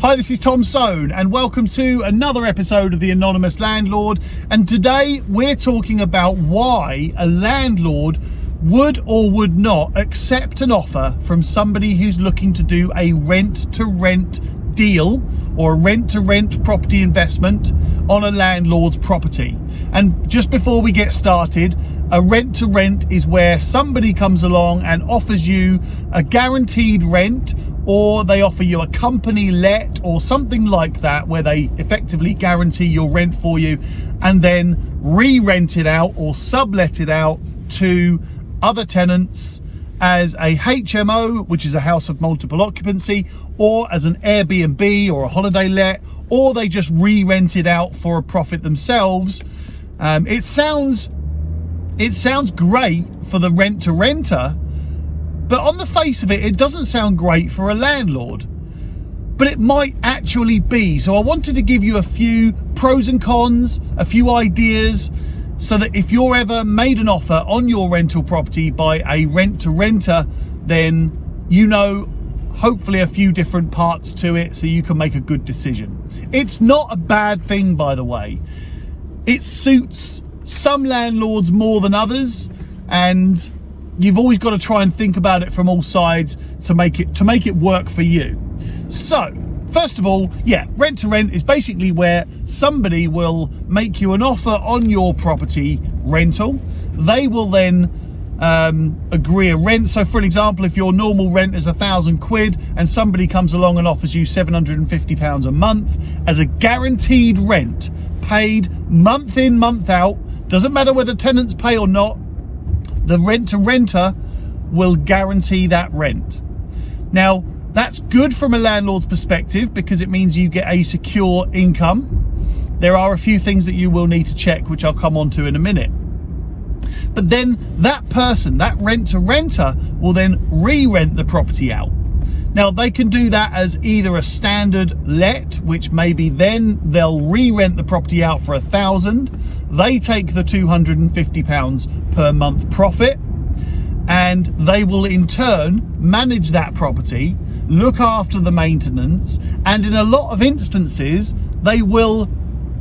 Hi, this is Tom Soane and welcome to another episode of the Anonymous Landlord. And today we're talking about why a landlord would or would not accept an offer from somebody who's looking to do a rent-to-rent deal or a rent-to-rent property investment on a landlord's property. And just before we get started, a rent-to-rent is where somebody comes along and offers you a guaranteed rent, or they offer you a company let or something like that, where they effectively guarantee your rent for you and then re-rent it out or sublet it out to other tenants as a HMO, which is a house of multiple occupancy, or as an Airbnb or a holiday let, or they just re-rent it out for a profit themselves. It sounds great for the rent-to-renter, but on the face of it, it doesn't sound great for a landlord. But it might actually be. So I wanted to give you a few pros and cons, a few ideas, so that if you're ever made an offer on your rental property by a rent-to-renter, then you know hopefully a few different parts to it so you can make a good decision. It's not a bad thing, by the way. It suits some landlords more than others, and you've always got to try and think about it from all sides to make it work for you. So, first of all, rent to rent is basically where somebody will make you an offer on your property rental. They will then agree a rent. So for an example, if your normal rent is £1,000 and somebody comes along and offers you £750 a month as a guaranteed rent, paid month in, month out, doesn't matter whether tenants pay or not, the rent-to-renter will guarantee that rent. Now, that's good from a landlord's perspective because it means you get a secure income. There are a few things that you will need to check, which I'll come on to in a minute. But then that person, that rent-to-renter, will then re-rent the property out. Now, they can do that as either a standard let, which maybe then they'll re-rent the property out for £1,000. They take the £250 per month profit, and they will in turn manage that property, look after the maintenance, and in a lot of instances, they will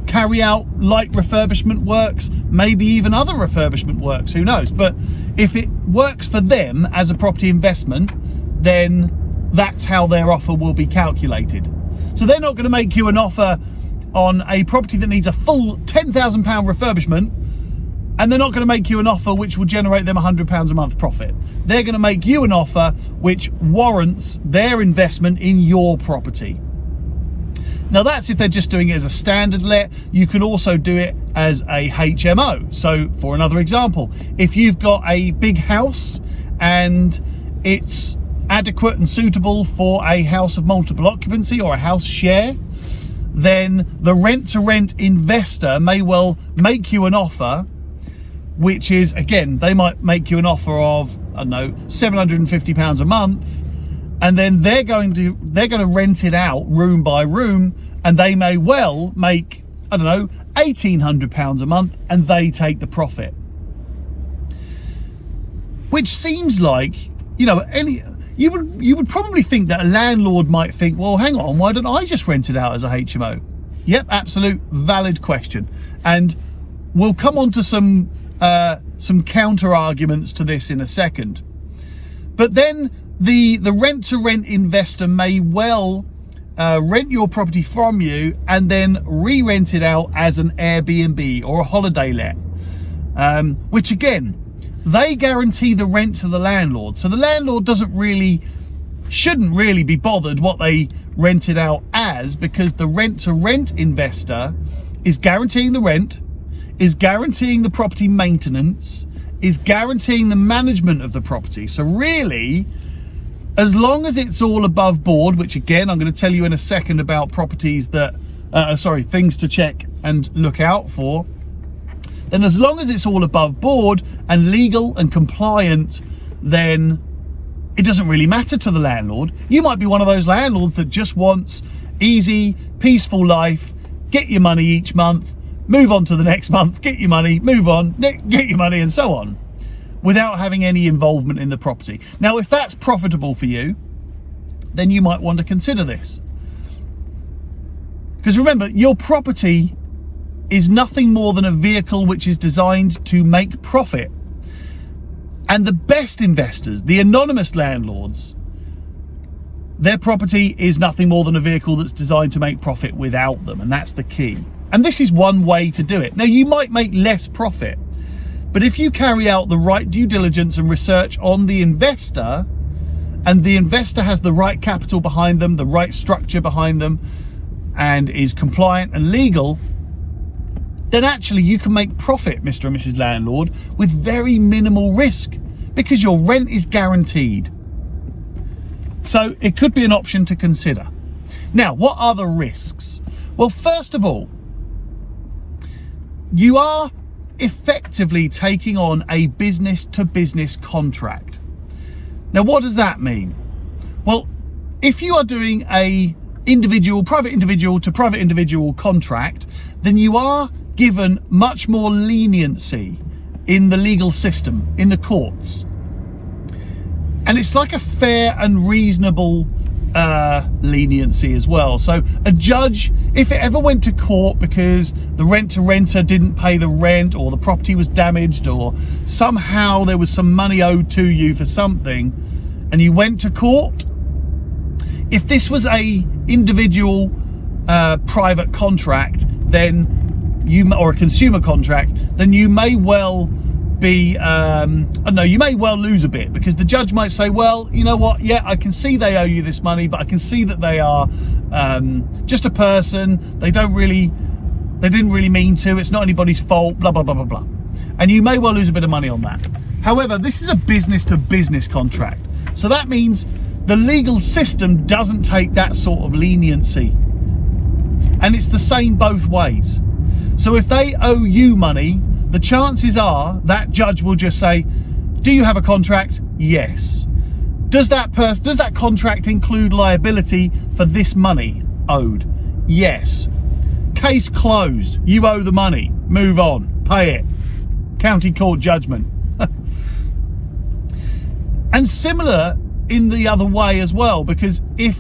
carry out light refurbishment works, maybe even other refurbishment works, who knows? But if it works for them as a property investment, then that's how their offer will be calculated. So they're not going to make you an offer on a property that needs a full £10,000 refurbishment, and they're not going to make you an offer which will generate them £100 a month profit. They're going to make you an offer which warrants their investment in your property. Now that's if they're just doing it as a standard let. You can also do it as a HMO. So for another example, if you've got a big house and it's adequate and suitable for a house of multiple occupancy or a house share, then the rent-to-rent investor may well make you an offer, which is, again, they might make you an offer of, I don't know, £750 a month, and then they're going to rent it out room by room, and they may well make, I don't know, £1,800 a month, and they take the profit. Which seems like, you would probably think that a landlord might think, well, hang on, why don't I just rent it out as a HMO? Yep, absolute valid question. And we'll come on to some counter arguments to this in a second. But then the rent-to-rent investor may well rent your property from you and then re-rent it out as an Airbnb or a holiday let, which again, they guarantee the rent to the landlord. So the landlord shouldn't really be bothered what they rent it out as, because the rent-to-rent investor is guaranteeing the rent, is guaranteeing the property maintenance, is guaranteeing the management of the property. So really, as long as it's all above board, which again, I'm going to tell you in a second about properties that, things to check and look out for, then as long as it's all above board and legal and compliant, then it doesn't really matter to the landlord. You might be one of those landlords that just wants easy, peaceful life, get your money each month, move on to the next month, get your money, move on, get your money, and so on, without having any involvement in the property. Now, if that's profitable for you, then you might want to consider this. Because remember, your property is nothing more than a vehicle which is designed to make profit. And the best investors, the anonymous landlords, their property is nothing more than a vehicle that's designed to make profit without them. And that's the key. And this is one way to do it. Now, you might make less profit, but if you carry out the right due diligence and research on the investor, and the investor has the right capital behind them, the right structure behind them, and is compliant and legal, then actually you can make profit, Mr. and Mrs. Landlord, with very minimal risk, because your rent is guaranteed. So it could be an option to consider. Now, what are the risks? Well, first of all, you are effectively taking on a business-to-business contract. Now, what does that mean? Well, if you are doing a private individual to private individual contract, then you are given much more leniency in the legal system, in the courts. And it's like a fair and reasonable leniency as well. So a judge, if it ever went to court because the rent-to-renter didn't pay the rent, or the property was damaged, or somehow there was some money owed to you for something, and you went to court, if this was a individual private contract, then or a consumer contract, then you may well be, you may well lose a bit, because the judge might say, well, you know what, yeah, I can see they owe you this money, but I can see that they are just a person, they didn't really mean to, it's not anybody's fault, blah, blah, blah, blah, blah. And you may well lose a bit of money on that. However, this is a business to business contract. So that means the legal system doesn't take that sort of leniency. And it's the same both ways. So if they owe you money, the chances are that judge will just say, do you have a contract? Yes. Does that contract include liability for this money owed? Yes. Case closed. You owe the money. Move on. Pay it. County court judgment. And similar in the other way as well, because if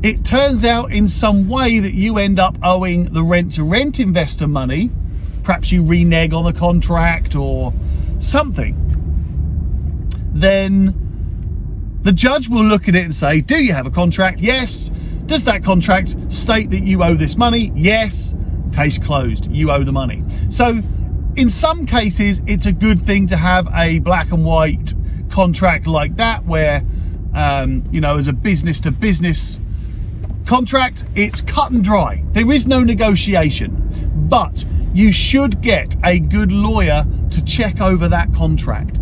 it turns out in some way that you end up owing the rent-to-rent investor money, perhaps you renege on the contract or something, then the judge will look at it and say, do you have a contract? Yes. Does that contract state that you owe this money? Yes. Case closed. You owe the money. So in some cases, it's a good thing to have a black and white contract like that, where, as a business to business contract, it's cut and dry. There is no negotiation, but you should get a good lawyer to check over that contract,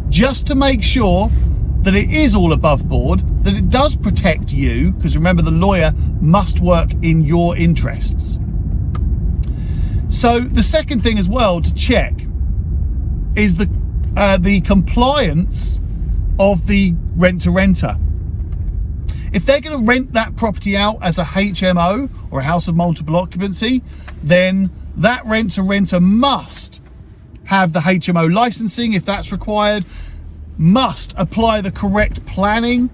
just to make sure that it is all above board, that it does protect you, because remember, the lawyer must work in your interests. So the second thing as well to check is the compliance of the rent-to-renter. If they're going to rent that property out as a HMO, or a house of multiple occupancy, then that rent-to-renter must have the HMO licensing if that's required, must apply the correct planning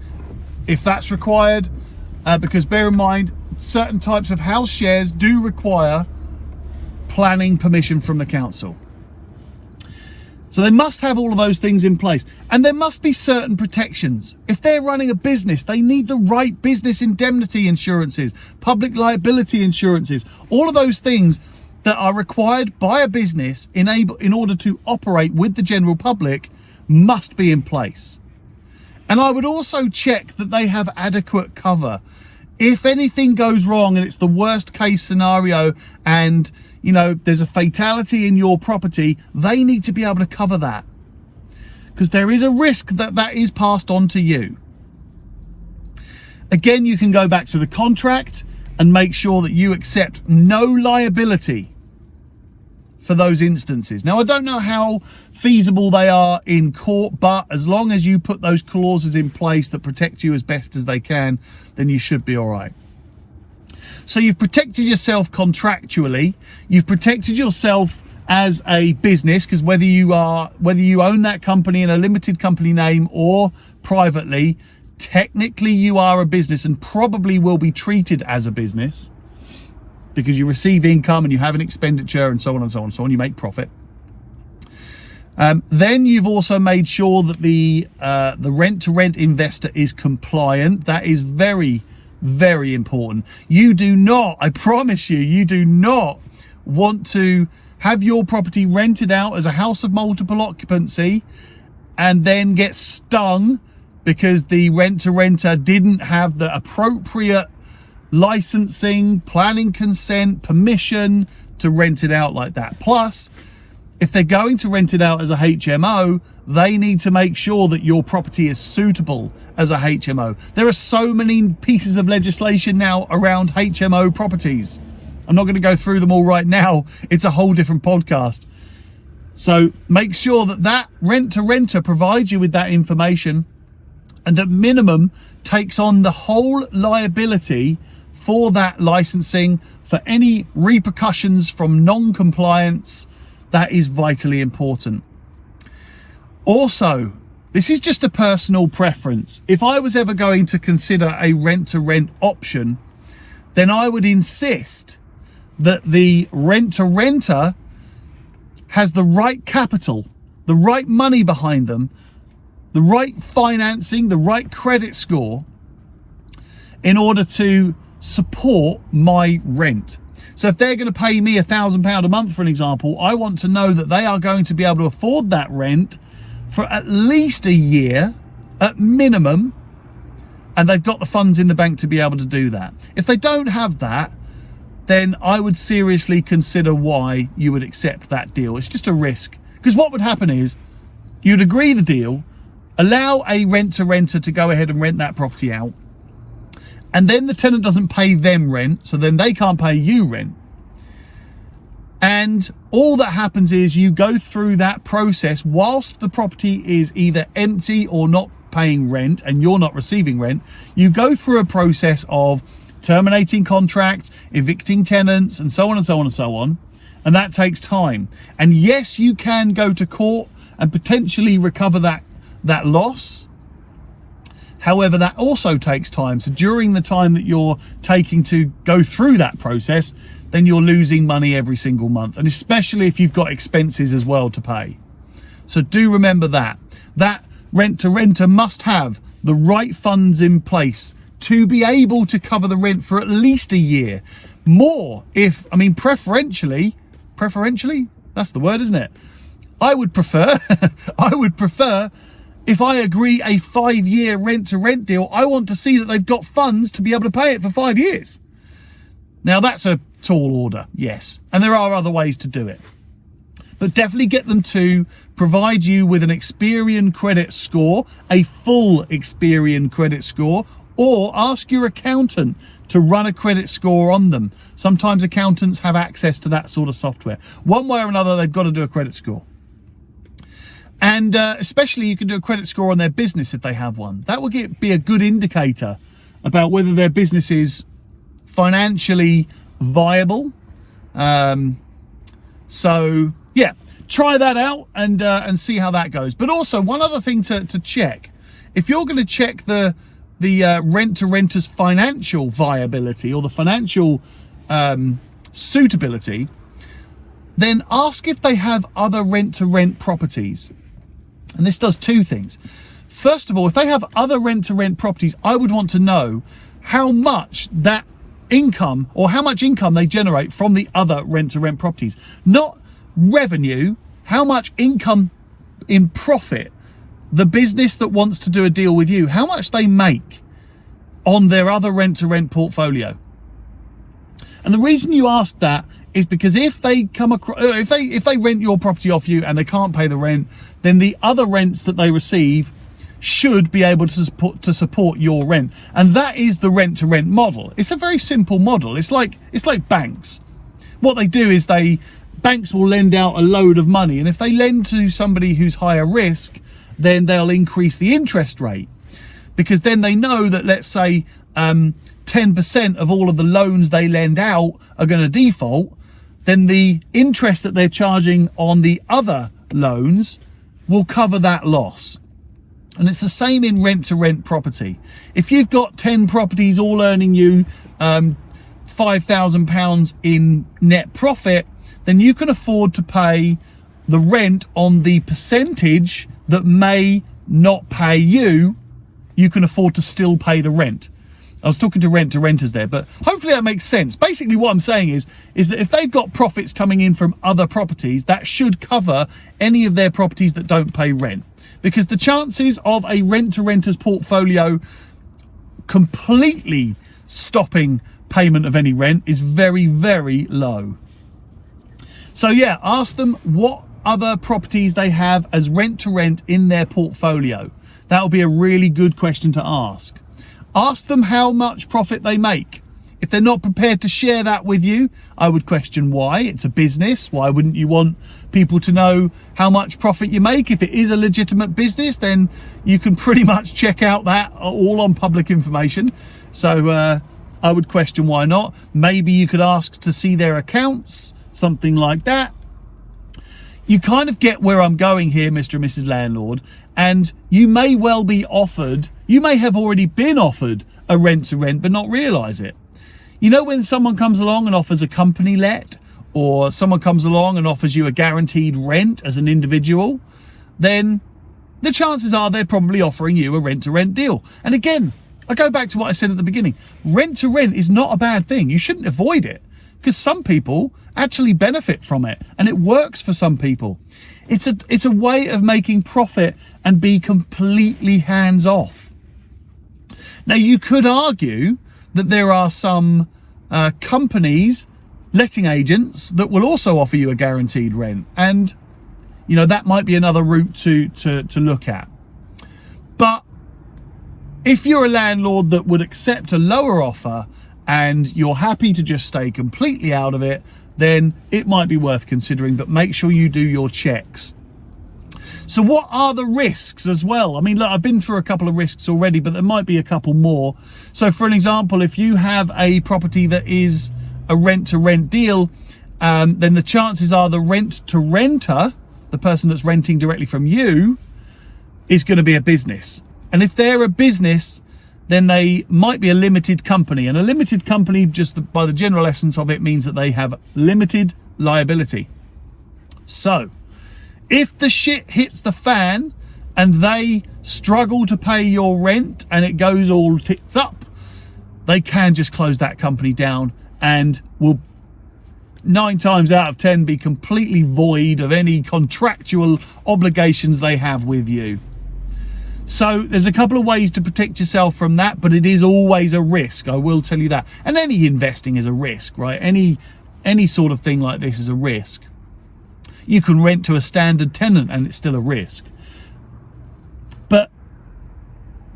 if that's required, because bear in mind, certain types of house shares do require planning permission from the council. So they must have all of those things in place. And there must be certain protections. If they're running a business, they need the right business indemnity insurances, public liability insurances, all of those things that are required by a business in order to operate with the general public must be in place. And I would also check that they have adequate cover. If anything goes wrong and it's the worst case scenario, and there's a fatality in your property, they need to be able to cover that, because there is a risk that is passed on to you. Again, you can go back to the contract and make sure that you accept no liability for those instances. Now, I don't know how feasible they are in court, but as long as you put those clauses in place that protect you as best as they can, then you should be all right. So you've protected yourself contractually, you've protected yourself as a business, because whether you own that company in a limited company name or privately, technically you are a business and probably will be treated as a business. because you receive income and you have an expenditure and so on and so on and so on. You make profit. Then you've also made sure that the rent-to-rent investor is compliant. That is very, very important. You do not, I promise you do not want to have your property rented out as a house of multiple occupancy and then get stung because the rent-to-renter didn't have the appropriate licensing, planning consent, permission to rent it out like that. Plus, if they're going to rent it out as a HMO, they need to make sure that your property is suitable as a HMO. There are so many pieces of legislation now around HMO properties. I'm not going to go through them all right now. It's a whole different podcast. So make sure that that rent-to-renter provides you with that information and at minimum takes on the whole liability for that licensing, for any repercussions from non-compliance. That is vitally important. Also, this is just a personal preference. If I was ever going to consider a rent-to-rent option, then I would insist that the rent-to-renter has the right capital, the right money behind them, the right financing, the right credit score in order to support my rent. So if they're going to pay me £1,000 a month, for an example, I want to know that they are going to be able to afford that rent for at least a year at minimum, and they've got the funds in the bank to be able to do that. If they don't have that, then I would seriously consider why you would accept that deal. It's just a risk. Because what would happen is you'd agree the deal, allow a rent-to-renter to go ahead and rent that property out, and then the tenant doesn't pay them rent, so then they can't pay you rent. And all that happens is you go through that process whilst the property is either empty or not paying rent and you're not receiving rent. You go through a process of terminating contracts, evicting tenants, and so on and so on and so on. And that takes time. And yes, you can go to court and potentially recover that loss. However, that also takes time. So during the time that you're taking to go through that process, then you're losing money every single month. And especially if you've got expenses as well to pay. So do remember that. That rent-to-renter must have the right funds in place to be able to cover the rent for at least a year. More if, I mean, preferentially, that's the word, isn't it? I would prefer if I agree a 5-year rent-to-rent deal, I want to see that they've got funds to be able to pay it for 5 years. Now, that's a tall order, yes. And there are other ways to do it. But definitely get them to provide you with an Experian credit score, a full Experian credit score, or ask your accountant to run a credit score on them. Sometimes accountants have access to that sort of software. One way or another, they've got to do a credit score. And especially you can do a credit score on their business if they have one. That will be a good indicator about whether their business is financially viable. So yeah, try that out and see how that goes. But also one other thing to check, if you're going to check the rent-to-renter's financial viability or the financial suitability, then ask if they have other rent-to-rent properties. And this does two things. First of all, if they have other rent-to-rent properties, I would want to know how much that income or how much income they generate from the other rent-to-rent properties. Not revenue, how much income in profit the business that wants to do a deal with you, how much they make on their other rent-to-rent portfolio. And the reason you ask that is because if they come across, if they rent your property off you and they can't pay the rent, then the other rents that they receive should be able to support your rent. And that is the rent-to-rent model. It's a very simple model. It's like banks. What they do is banks will lend out a load of money, and if they lend to somebody who's higher risk, then they'll increase the interest rate, because then they know that, let's say 10% of all of the loans they lend out are going to default, then the interest that they're charging on the other loans will cover that loss. And it's the same in rent-to-rent property. If you've got 10 properties all earning you 3% £5,000 in net profit, then you can afford to pay the rent on the percentage that may not pay you. You can afford to still pay the rent. I was talking to renters there, but hopefully that makes sense. Basically what I'm saying is that if they've got profits coming in from other properties, that should cover any of their properties that don't pay rent. Because the chances of a rent-to-renter's portfolio completely stopping payment of any rent is very, very low. So yeah, ask them what other properties they have as rent-to-rent in their portfolio. That'll be a really good question to ask. Ask them how much profit they make. If they're not prepared to share that with you, I would question why. It's a business. Why wouldn't you want people to know how much profit you make? If it is a legitimate business, then you can pretty much check out that all on public information. So I would question why not. Maybe you could ask to see their accounts, something like that. You kind of get where I'm going here, Mr. and Mrs. Landlord, and you may well be offered, you may have already been offered a rent-to-rent but not realise it. You know, when someone comes along and offers a company let, or someone comes along and offers you a guaranteed rent as an individual, then the chances are they're probably offering you a rent-to-rent deal. And again, I go back to what I said at the beginning. Rent-to-rent is not a bad thing. You shouldn't avoid it, because some people actually benefit from it and it works for some people. It's a way of making profit and be completely hands off. Now, you could argue that there are some companies, letting agents, that will also offer you a guaranteed rent, and you know that might be another route to look at. But if you're a landlord that would accept a lower offer and you're happy to just stay completely out of it, then it might be worth considering, but make sure you do your checks. So what are the risks as well? I mean, look, I've been through a couple of risks already, but there might be a couple more. So for an example, if you have a property that is a rent-to-rent deal, then the chances are the rent-to-renter, the person that's renting directly from you, is going to be a business. And if they're a business, then they might be a limited company. And a limited company, just by the general essence of it, means that they have limited liability. So if the shit hits the fan and they struggle to pay your rent and it goes all tits up, they can just close that company down and will 9 times out of 10 be completely void of any contractual obligations they have with you. So there's a couple of ways to protect yourself from that, but it is always a risk, I will tell you that. And any investing is a risk, right? Any sort of thing like this is a risk. You can rent to a standard tenant and it's still a risk. But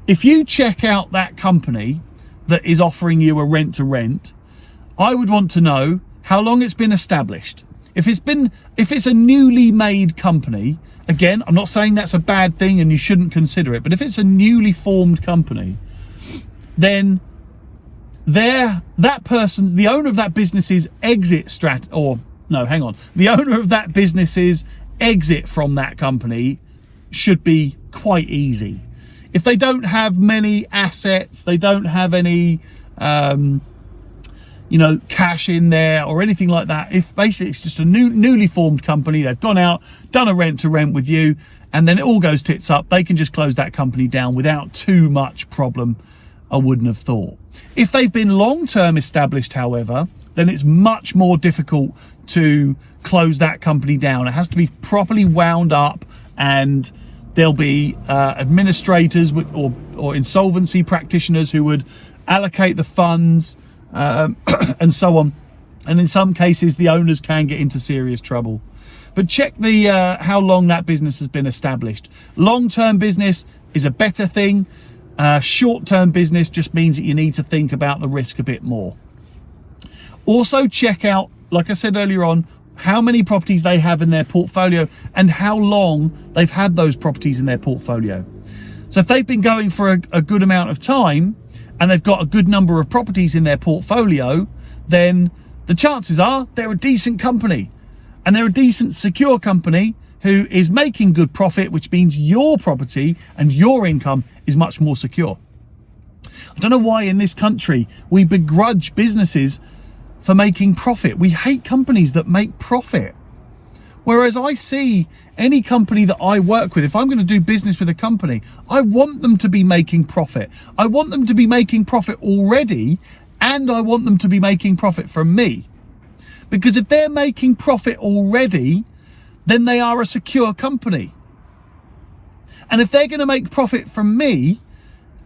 if you check out that company that is offering you a rent-to-rent, I would want to know how long it's been established. If it's a newly made company, again, I'm not saying that's a bad thing and you shouldn't consider it, but if it's a newly formed company, then the owner of that business's the owner of that business's exit from that company should be quite easy. If they don't have many assets, they don't have any cash in there or anything like that, if basically it's just a newly formed company, they've gone out, done a rent-to-rent with you, and then it all goes tits up, they can just close that company down without too much problem, I wouldn't have thought. If they've been long-term established, however, then it's much more difficult to close that company down. It has to be properly wound up, and there'll be administrators or insolvency practitioners who would allocate the funds and so on. And in some cases, the owners can get into serious trouble. But check how long that business has been established. Long-term business is a better thing. Short-term business just means that you need to think about the risk a bit more. Also check out, like I said earlier on, how many properties they have in their portfolio and how long they've had those properties in their portfolio. So if they've been going for a good amount of time and they've got a good number of properties in their portfolio, then the chances are they're a decent company, and they're a decent, secure company who is making good profit, which means your property and your income is much more secure. I don't know why in this country we begrudge businesses for making profit. We hate companies that make profit. Whereas I see any company that I work with, if I'm going to do business with a company, I want them to be making profit. I want them to be making profit already, and I want them to be making profit from me. Because if they're making profit already, then they are a secure company. And if they're going to make profit from me,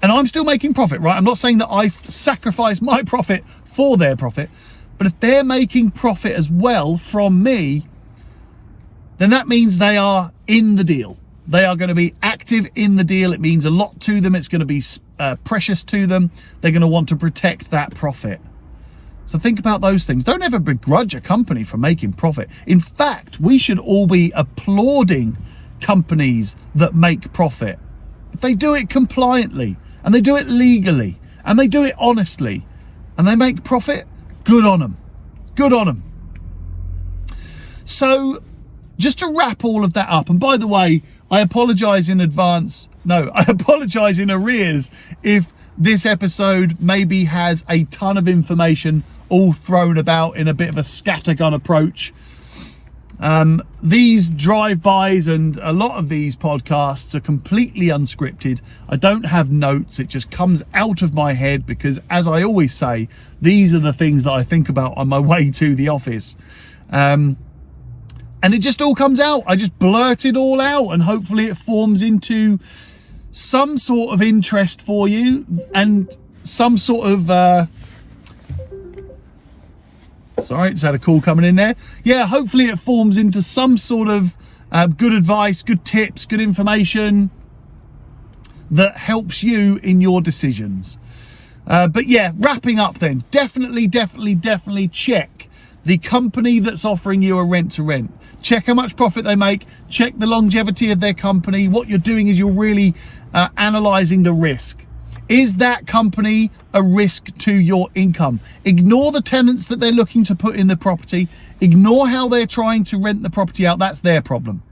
and I'm still making profit, right? I'm not saying that I sacrifice my profit for their profit, but if they're making profit as well from me, then that means they are in the deal. They are going to be active in the deal. It means a lot to them. It's going to be precious to them. They're going to want to protect that profit. So think about those things. Don't ever begrudge a company for making profit. In fact, we should all be applauding companies that make profit. If they do it compliantly, and they do it legally, and they do it honestly, and they make profit, good on them. Good on them. So just to wrap all of that up, and by the way, I apologize in advance. No, I apologize in arrears if this episode maybe has a ton of information all thrown about in a bit of a scattergun approach. These drive-bys and a lot of these podcasts are completely unscripted. I don't have notes. It just comes out of my head because, as I always say, these are the things that I think about on my way to the office. And it just all comes out. I just blurt it all out, and hopefully it forms into some sort of interest for you and some sort of... Sorry, just had a call coming in there. Yeah, hopefully it forms into some sort of good advice, good tips, good information that helps you in your decisions. But yeah, wrapping up then, definitely check the company that's offering you a rent to rent. Check how much profit they make. Check the longevity of their company. What you're doing is you're really analysing the risk. Is that company a risk to your income? Ignore the tenants that they're looking to put in the property. Ignore how they're trying to rent the property out. That's their problem.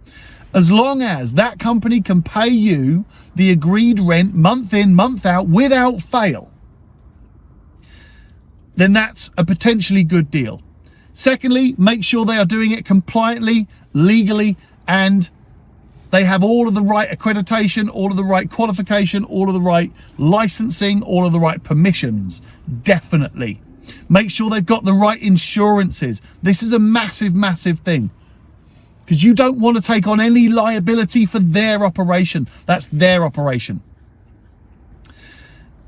As long as that company can pay you the agreed rent month in, month out without fail, then that's a potentially good deal. Secondly, make sure they are doing it compliantly, legally, and they have all of the right accreditation, all of the right qualification, all of the right licensing, all of the right permissions. Definitely. Make sure they've got the right insurances. This is a massive thing, because you don't want to take on any liability for their operation. That's their operation.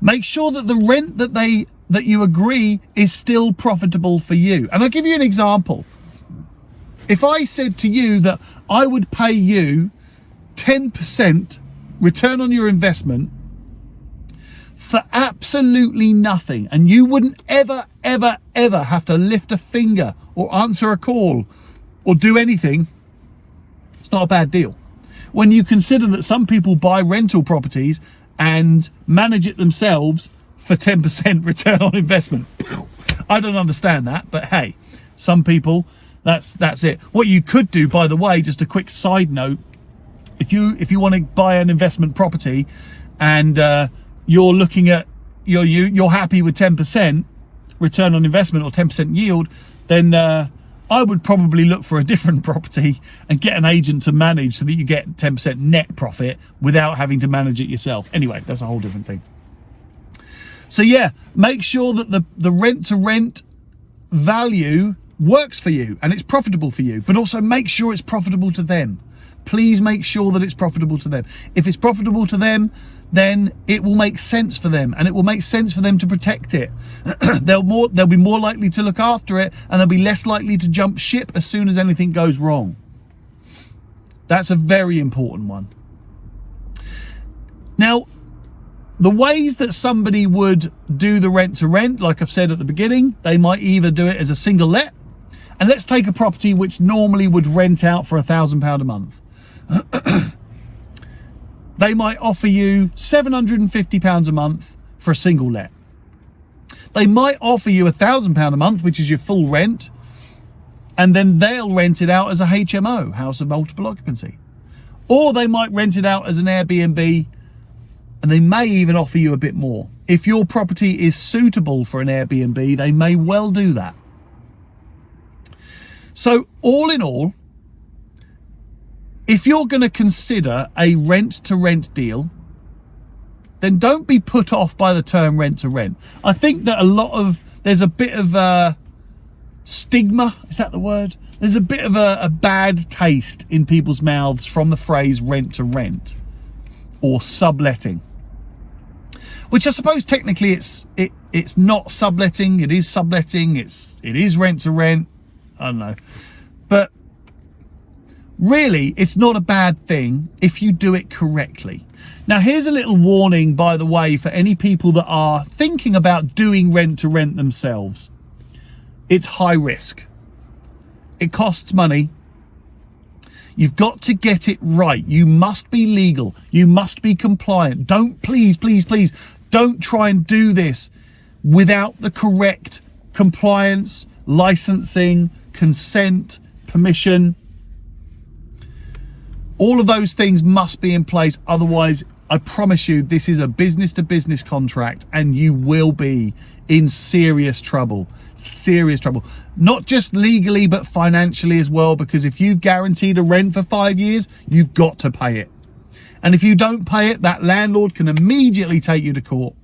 Make sure that the rent that you agree is still profitable for you. And I'll give you an example. If I said to you that I would pay you 10% return on your investment for absolutely nothing, and you wouldn't ever have to lift a finger or answer a call or do anything, it's not a bad deal. When you consider that some people buy rental properties and manage it themselves for 10% return on investment. I don't understand that, but hey, some people, that's it. What you could do, by the way, just a quick side note, if you want to buy an investment property and you're looking at you're happy with 10% return on investment or 10% yield, then I would probably look for a different property and get an agent to manage so that you get 10% net profit without having to manage it yourself. Anyway, that's a whole different thing. So yeah, make sure that the rent to rent value works for you and it's profitable for you, but also make sure it's profitable to them. Please make sure that it's profitable to them. If it's profitable to them, then it will make sense for them, and it will make sense for them to protect it. They'll be more likely to look after it, and they'll be less likely to jump ship as soon as anything goes wrong. That's a very important one. Now, the ways that somebody would do the rent to rent, like I've said at the beginning, they might either do it as a single let, and let's take a property which normally would rent out for £1,000 a month. They might offer you £750 a month for a single let. They might offer you £1,000 a month, which is your full rent, and then they'll rent it out as a HMO, house of multiple occupancy. Or they might rent it out as an Airbnb, and they may even offer you a bit more. If your property is suitable for an Airbnb, they may well do that. So all in all, if you're going to consider a rent-to-rent deal, then don't be put off by the term rent-to-rent. I think that there's a bit of a stigma, is that the word? There's a bit of a bad taste in people's mouths from the phrase rent-to-rent or subletting, which I suppose technically it's not subletting, it is subletting, it is rent-to-rent, I don't know. But really, it's not a bad thing if you do it correctly. Now, here's a little warning, by the way, for any people that are thinking about doing rent-to-rent themselves. It's high risk. It costs money. You've got to get it right. You must be legal. You must be compliant. Please, don't try and do this without the correct compliance, licensing, consent, permission. All of those things must be in place. Otherwise, I promise you, this is a business-to-business contract and you will be in serious trouble. Serious trouble. Not just legally, but financially as well, because if you've guaranteed a rent for 5 years, you've got to pay it. And if you don't pay it, that landlord can immediately take you to court.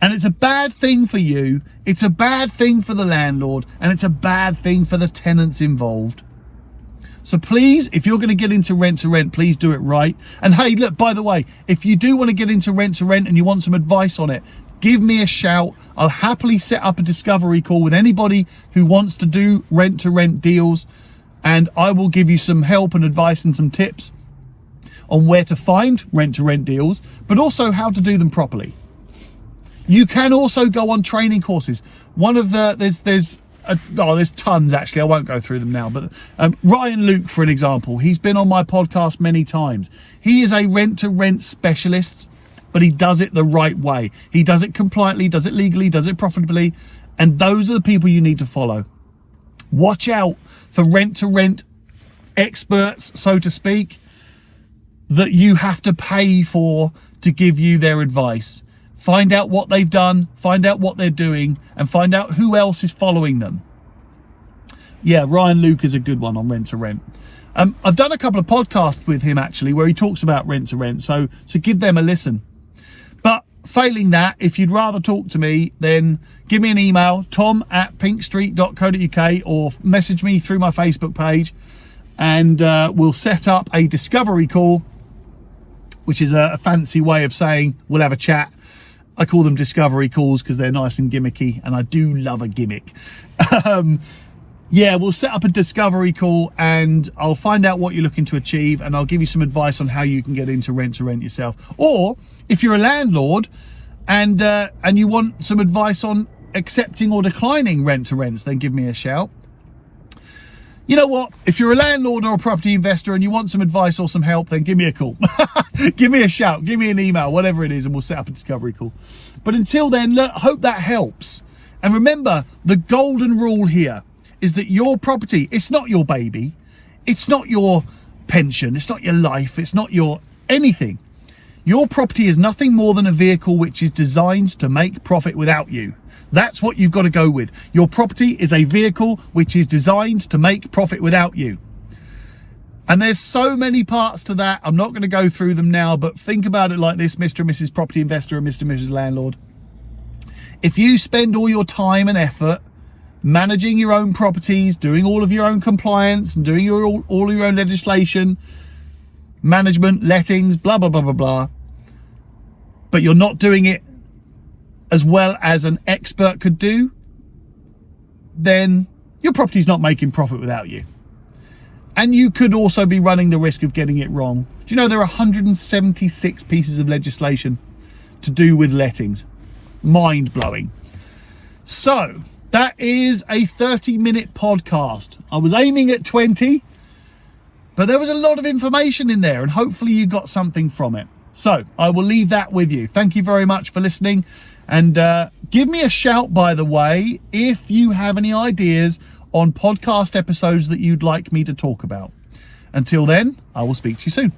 And it's a bad thing for you, it's a bad thing for the landlord, and it's a bad thing for the tenants involved. So please, if you're going to get into rent-to-rent, please do it right. And hey, look, by the way, if you do want to get into rent-to-rent and you want some advice on it, give me a shout. I'll happily set up a discovery call with anybody who wants to do rent-to-rent deals, and I will give you some help and advice and some tips on where to find rent-to-rent deals, but also how to do them properly. You can also go on training courses. There's tons actually, I won't go through them now, but Ryan Luke, for an example, he's been on my podcast many times. He is a rent-to-rent specialist, but he does it the right way. He does it compliantly, does it legally, does it profitably, and those are the people you need to follow. Watch out for rent-to-rent experts, so to speak, that you have to pay for to give you their advice. Find out what they've done, find out what they're doing, and find out who else is following them. Yeah, Ryan Luke is a good one on rent-to-rent. I've done a couple of podcasts with him actually where he talks about rent-to-rent, so give them a listen. But failing that, if you'd rather talk to me, then give me an email, tom@pinkstreet.co.uk, or message me through my Facebook page, and we'll set up a discovery call, which is a fancy way of saying we'll have a chat. I call them discovery calls because they're nice and gimmicky, and I do love a gimmick. Yeah, we'll set up a discovery call and I'll find out what you're looking to achieve, and I'll give you some advice on how you can get into rent-to-rent yourself. Or if you're a landlord and you want some advice on accepting or declining rent-to-rents, then give me a shout. You know what? If you're a landlord or a property investor and you want some advice or some help, then give me a call. Give me a shout, give me an email, whatever it is, and we'll set up a discovery call. But until then, look, hope that helps. And remember, the golden rule here is that your property, it's not your baby, it's not your pension, it's not your life, it's not your anything. Your property is nothing more than a vehicle which is designed to make profit without you. That's what you've got to go with. Your property is a vehicle which is designed to make profit without you. And there's so many parts to that. I'm not going to go through them now, but think about it like this, Mr. and Mrs. Property Investor and Mr. and Mrs. Landlord. If you spend all your time and effort managing your own properties, doing all of your own compliance and doing all your own legislation, management, lettings, blah, blah, blah, blah, blah, but you're not doing it as well as an expert could do, then your property's not making profit without you. And you could also be running the risk of getting it wrong. Do you know there are 176 pieces of legislation to do with lettings? Mind-blowing. So that is a 30-minute podcast. I was aiming at 20, but there was a lot of information in there, and hopefully you got something from it. So I will leave that with you. Thank you very much for listening. And give me a shout, by the way, if you have any ideas on podcast episodes that you'd like me to talk about. Until then, I will speak to you soon.